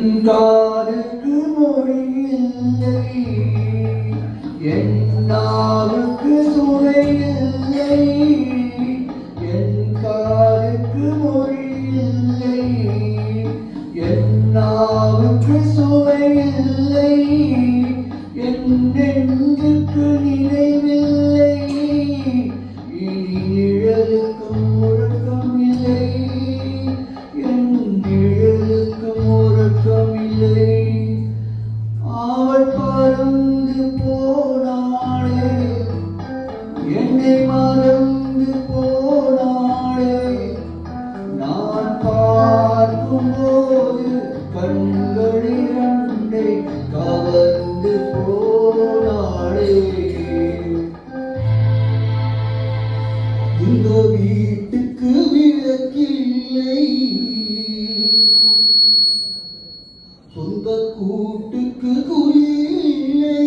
காதுக்கு மொழி இல்லை, என் நாவுக்கு சுவை இல்லை. என் காதுக்கு மொழி இல்லை, என் நாவுக்கு சுவை இல்லை. என் நெஞ்சுக்கு நினைவில்லை, இனி நிழலுக்கும் உறக்கம் இல்லை. என் நிழலுக்கும் உறக்கம் இல்லை. அவள் பறந்து போனாளே, என்னை மறந்து போனாளே. நான் பார்க்கும்போது கண்கள் இரண்டை கவர்ந்து போனாளே. இந்த வீட்டுக்கு விளக்கில்லை, சொந்த கூட்டுக்கு குயிலை.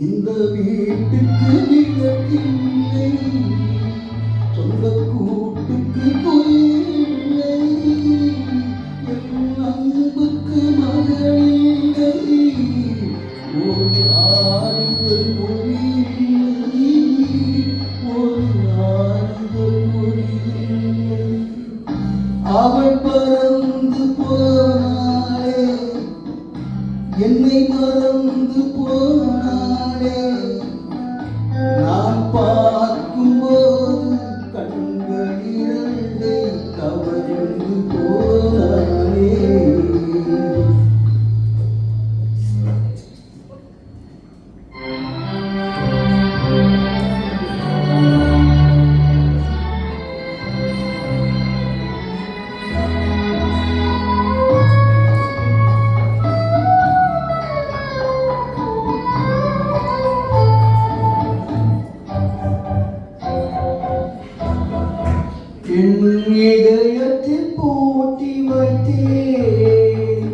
இந்த வீட்டுக்கு விளக்கில்லை, சொந்த கூட்டுக்கு குயிலை. என் அன்புக்கு மகளில்லை, ஒரு ஆறுதல் மொழியில்லை, ஒரு ஆறுதல் மொழியில்லை. அவள் பறந்து போனாளே, என்னை மறந்து போனாளே. நான் பார்க்கும்போது கண்கள் இரண்டை கவர்ந்து போனாளே. என் இதயத்தில் பூட்டி வைத்தேன்,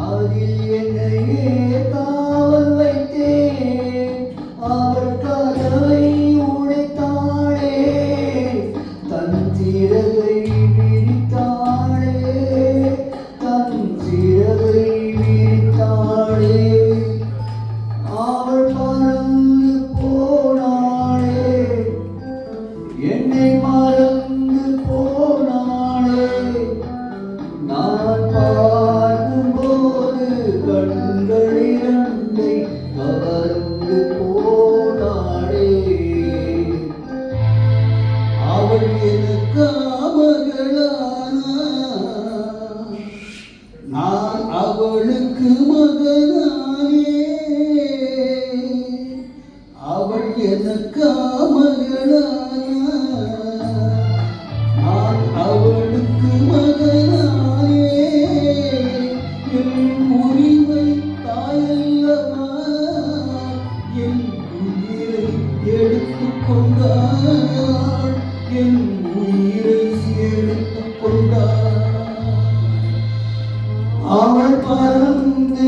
அதில் என்னையே காவல் வைத்தேன். அவள் கதவை உடைத்தாளே, தன் சிறகை விரித்தாளே, தன் சிறகை விரித்தாளே. அவள் பறந்து போனாளே, என்னை மறந்து போனாளே. நான் பார்க்கும்போது கண்கள் இரண்டை கவர்ந்து போனாளே. அவள் எனக்கு மகளானாள், நான் அவளுக்கு மகனானே. அவள் எனக்கு மகளானாள், நான் அவளுக்கு மகனானே. என் உரிமை தாயல்லவா, என் உயிரை எடுத்துக் கொண்டாள், என் உயிரை எடுத்துக் கொண்டாள். அவள் பறந்து